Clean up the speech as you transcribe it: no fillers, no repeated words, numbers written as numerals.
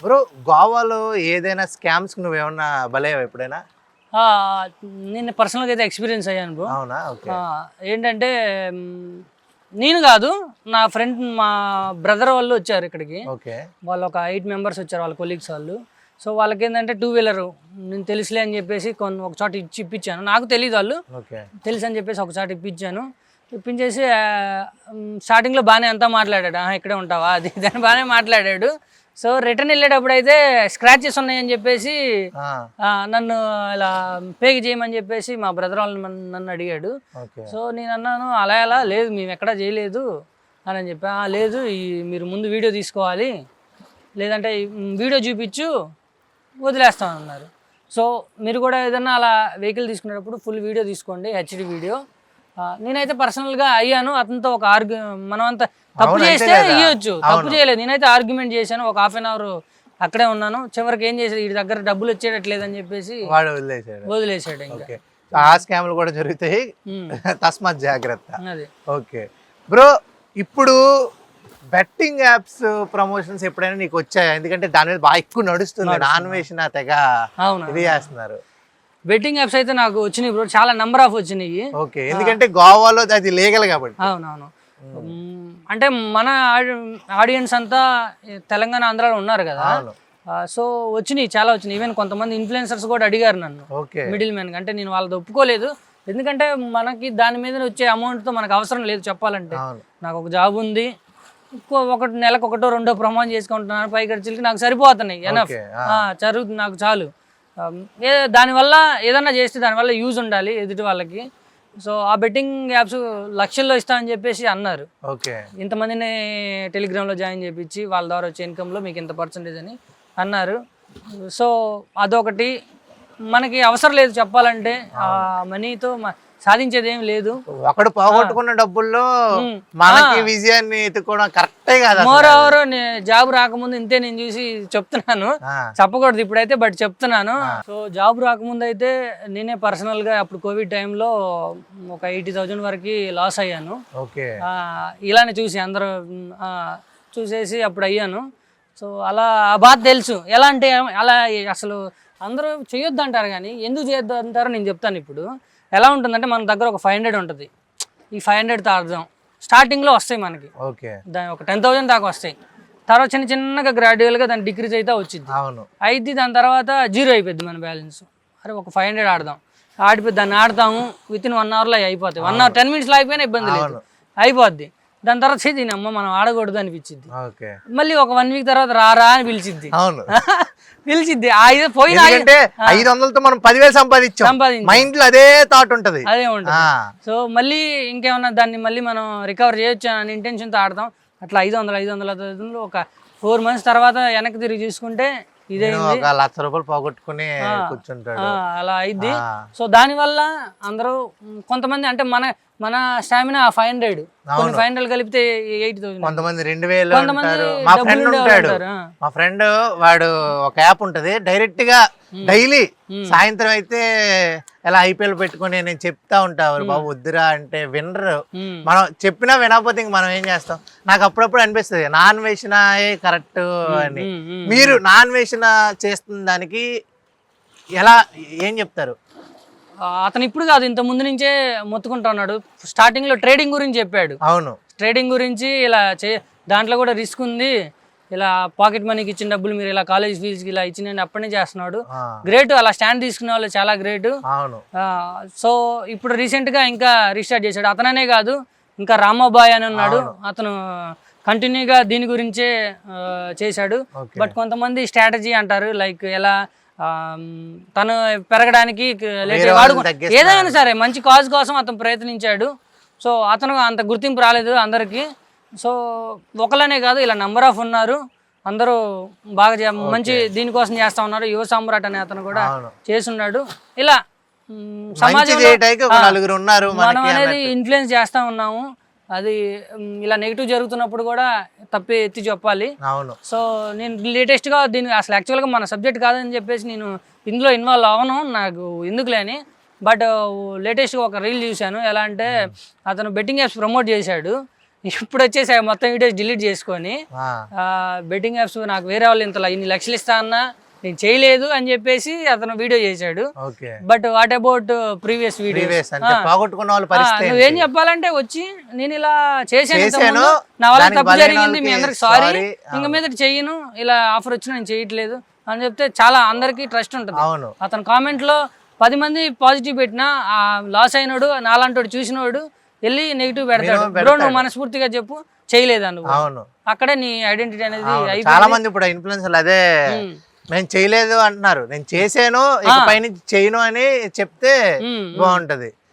Bro గోవాలో ఏదైనా scams నువ్వేమన్నా బలయ్యావా ఎప్పుడైనా? నేను పర్సనల్గా అయితే ఎక్స్పీరియన్స్ అయ్యాను బ్రో. అవునా? ఓకే. ఏంటంటే నేను కాదు, నా ఫ్రెండ్ మా బ్రదర్ వాళ్ళు వచ్చారు ఇక్కడికి. ఓకే. వాళ్ళు ఒక 8 మెంబర్స్ వచ్చారు, వాళ్ళ కొలీగ్స్ వాళ్ళు. సో వాళ్ళకి ఏంటంటే 2 వీలర్ నేను తెలుసులే అని చెప్పేసి ఒక చోట ఇప్పించాను. నాకు తెలియదు, వాళ్ళు తెలుసు అని చెప్పేసి ఒక చోట ఇప్పించేసి స్టార్టింగ్లో బాగానే అంతా మాట్లాడాడు. ఇక్కడే ఉంటావా అది దాన్ని బాగానే మాట్లాడాడు. సో రిటర్న్ వెళ్ళేటప్పుడు అయితే స్క్రాచెస్ ఉన్నాయని చెప్పేసి నన్ను ఇలా పేకి చేయమని చెప్పేసి మా బ్రదర్ వాళ్ళు నన్ను అడిగాడు. సో నేను అన్నాను అలా లేదు, మేము ఎక్కడా చేయలేదు అని చెప్పా. లేదు, మీరు ముందు వీడియో తీసుకోవాలి, లేదంటే వీడియో చూపించు వదిలేస్తామన్నారు. సో మీరు కూడా ఏదన్నా అలా వెహికల్ తీసుకునేటప్పుడు ఫుల్ వీడియో తీసుకోండి, హెచ్డి వీడియో. నేనైతే పర్సనల్గా అయ్యాను అతనితో ఒక మనం అంతా తప్పు చేస్తే ఇవ్వచ్చు, తప్పు చేయలేదు. నేనైతే ఆర్గ్యుమెంట్ చేశాను, ఒక ½ అన్ అవర్ అక్కడే ఉన్నాను. చివరికి ఏం చేశాడు, వీడి దగ్గర డబ్బులు వచ్చేటట్లేదని చెప్పేసి వదిలేసాడు. ఇంకా ఆ స్కామ్లు కూడా జరుగుతాయి, తస్మాత్ జాగ్రత్త. ఓకే బ్రో, ఇప్పుడు బెట్టింగ్ యాప్స్ ప్రమోషన్స్ ఎప్పుడైనా నీకు వచ్చాయా? ఎందుకంటే దాని మీద బాగా ఎక్కువ నడుస్తుంది, నాన్వేషన్ తెగ ఇది చేస్తున్నారు. బెట్టింగ్ యాప్స్ అయితే నాకు వచ్చినాయి బ్రో, చాలా నెంబర్ ఆఫ్ వచ్చినాయి. ఓకే, ఎందుకంటే గోవాలో అది లీగల్ కాబట్టి. అవునవును. అంటే మన ఆడియన్స్ అంతా తెలంగాణ ఆంధ్రాలో ఉన్నారు కదా, సో వచ్చినాయి, చాలా వచ్చినాయి. ఈవెన్ కొంతమంది ఇన్ఫ్లుయెన్సర్స్ కూడా అడిగారు నన్ను, మిడిల్ మ్యాన్. అంటే నేను వాళ్ళది ఒప్పుకోలేదు, ఎందుకంటే మనకి దాని మీద వచ్చే అమౌంట్తో మనకు అవసరం లేదు చెప్పాలంటే. నాకు ఒక జాబ్ ఉంది, నెలకు 1, 2 ప్రమోషన్ చేసుకుంటున్నాను, పై ఖర్చులకి నాకు సరిపోతున్నాయి, ఎనఫ్ జరుగుతుంది, నాకు చాలు. దానివల్ల ఏదన్నా చేస్తే దానివల్ల యూజ్ ఉండాలి ఎదుటి వాళ్ళకి. సో ఆ బెట్టింగ్ యాప్స్ లక్షల్లో ఇస్తామని చెప్పేసి అన్నారు. ఇంతమందిని టెలిగ్రామ్లో జాయిన్ చేయించి వాళ్ళ ద్వారా వచ్చే ఇన్కంలో మీకు ఇంత % అని అన్నారు. సో అదొకటి, మనకి అవసరం లేదు చెప్పాలంటే. ఆ మనీతో సాధించేది ఏం లేదు. ఒకడు పోగొట్టుకున్న డబ్బుల్లో మనకి విజయాన్ని ఎత్తుకోవడం కరెక్టే కాదు. మోర్ ఓవర్ జాబ్ రాకముందు ఇంతే నేను చూసి చెప్తున్నాను, చెప్పకూడదు ఇప్పుడైతే, బట్ చెప్తున్నాను. సో జాబ్ రాకముందు అయితే నేనే పర్సనల్ గా అప్పుడు కోవిడ్ టైంలో ఒక 80,000 వరకు లాస్ అయ్యాను. ఇలానే చూసి అందరూ చూసేసి అప్పుడు అయ్యాను. సో అలా ఆ బాధ తెలుసు. ఎలా అంటే అలా అసలు అందరూ చేయొద్దు అంటారు, కానీ ఎందుకు చేయొద్దు అంటారో నేను చెప్తాను. ఇప్పుడు ఎలా ఉంటుందంటే మన దగ్గర ఒక 500 ఉంటుంది, ఈ 500తో ఆడదాం. స్టార్టింగ్లో వస్తాయి మనకి, దాని ఒక 10,000 దాకా వస్తాయి. తర్వాత చిన్నగా గ్రాడ్యువల్గా దాన్ని డిక్రీజ్ అయితే వచ్చింది, అయితే దాని తర్వాత 0 అయిపోద్ది మన బ్యాలెన్స్. అరే ఒక 500 ఆడదాం, దాన్ని ఆడతాము, విత్ ఇన్ 1 అవర్లో అయిపోతాయి. 1 అవర్ 10 మినిట్స్లో అయిపోయినా ఇబ్బంది లేదు, అయిపోద్ది. దాని తర్వాత దీని అమ్మ మనం ఆడకూడదు అనిపించింది. మళ్ళీ ఒక 1 వీక్ తర్వాత రారా అని పిలిచిద్ది. పిలిచిద్ది 500తో మనం 10,000 సంపాదించాం, మైండ్ లో అదే థాట్ ఉంటది, అదే ఉంటుంది. సో మళ్ళీ ఇంకేమన్నా దాన్ని మళ్ళీ మనం రికవర్ చేయొచ్చు అని ఇంటెన్షన్ తో ఆడతాం. అట్లా 500 ఒక 4 months తర్వాత వెనక్కి తిరిగి చూసుకుంటే ఇదే ₹1,00,000 పోగొట్టుకుని కూర్చుంటాడు, అలా అయింది. సో దానివల్ల అందరూ కొంతమంది అంటే మన స్టామినా 500, కొన్ని 500 కలిపితే 80,000, కొంతమంది 2,000. మా ఫ్రెండ్ ఉంటాడు, మా ఫ్రెండ్ వాడు ఒక యాప్ ఉంటది, డైరెక్ట్ గా డైలీ సాయంత్రం అయితే ఎలా IPL పెట్టుకుని నేను చెప్తా ఉంటాను, బాబు వద్దురా అంటే వినరు. మనం చెప్పినా వినకపోతే ఇంక మనం ఏం చేస్తాం. నాకు అప్పుడప్పుడు అనిపిస్తుంది నాన్ వేషనా కరెక్ట్ అని. మీరు నాన్ వేషన చేస్తున్న దానికి ఎలా ఏం చెప్తారు? అతను ఇప్పుడు కాదు, ఇంత ముందు నుంచే మొత్తుకుంటా ఉన్నాడు. స్టార్టింగ్ లో ట్రేడింగ్ గురించి చెప్పాడు. అవును, ట్రేడింగ్ గురించి ఇలా దాంట్లో కూడా రిస్క్ ఉంది, ఇలా పాకెట్ మనీకి ఇచ్చిన డబ్బులు మీరు ఇలా కాలేజ్ ఫీజుకి ఇలా ఇచ్చిన అప్పటి నుంచి చేస్తున్నాడు. గ్రేట్, అలా స్టాండ్ తీసుకునే వాళ్ళు చాలా గ్రేట్. సో ఇప్పుడు రీసెంట్ గా ఇంకా రీస్టార్ట్ చేశాడు. అతననే కాదు, ఇంకా రామాబాయ్ అని ఉన్నాడు, అతను కంటిన్యూగా దీని గురించే చేశాడు. బట్ కొంతమంది స్ట్రాటజీ అంటారు, లైక్ ఎలా తను పెరగడానికి ఏదైనా సరే మంచి కాజ్ కోసం అతను ప్రయత్నించాడు. సో అతను అంత గుర్తింపు రాలేదు అందరికీ. సో ఒకళ్ళనే కాదు, ఇలా నెంబర్ ఆఫ్ ఉన్నారు, అందరూ బాగా మంచి దీనికోసం చేస్తా ఉన్నారు. యువ సామ్రాట్ అనే అతను కూడా చేస్తున్నాడు. ఇలా సమాజంలో మనం అనేది ఇన్ఫ్లుయెన్స్ చేస్తా ఉన్నాము. అది ఇలా నెగిటివ్ జరుగుతున్నప్పుడు కూడా తప్పి ఎత్తి చెప్పాలి. సో నేను లేటెస్ట్గా దీన్ని అసలు యాక్చువల్గా మన సబ్జెక్ట్ కాదని చెప్పేసి నేను ఇందులో ఇన్వాల్వ్ అవ్వను, నాకు ఎందుకులే అని. బట్ లేటెస్ట్గా ఒక రీల్ చూశాను. ఎలా అంటే అతను బెట్టింగ్ యాప్స్ ప్రమోట్ చేశాడు. ఇప్పుడు వచ్చేసి మొత్తం వీడియోస్ డిలీట్ చేసుకొని బెట్టింగ్ యాప్స్ నాకు వేరే వాళ్ళు ఇన్ని లక్షలు ఇస్తా అన్నా నేను చేయలేదు అని చెప్పేసి అతను వీడియో చేశాడు. But what about previous videos? నువ్వేం చెప్పాలంటే వచ్చి నేను ఇలా చేశాను, నా వల్ల తప్పు జరిగింది, మీ అందరికి సారీ, ఇంక మీద చెయ్యను, ఇలా ఆఫర్ వచ్చినా నేను చేయట్లేదు అని చెప్తే చాలా అందరికి ట్రస్ట్ ఉంటుంది. అతను కామెంట్ లో 10 మంది పాజిటివ్ పెట్టినా లాస్ అయినోడు నాలాంటి చూసినోడు వెళ్ళి నెగిటివ్ పెడతాడు. బ్రో నువ్వు మనస్ఫూర్తిగా చెప్పు చేయలేదా నువ్వు, అక్కడే నీ ఐడెంటిటీ అనేది. చాలా మంది ఇప్పుడు ఇన్ఫ్లుయెన్సర్లు అదే నేను చేయలేదు అంటున్నారు, నేను చేశాను ఇక పైనుంచి చేయను అని చెప్తే బాగుంటది.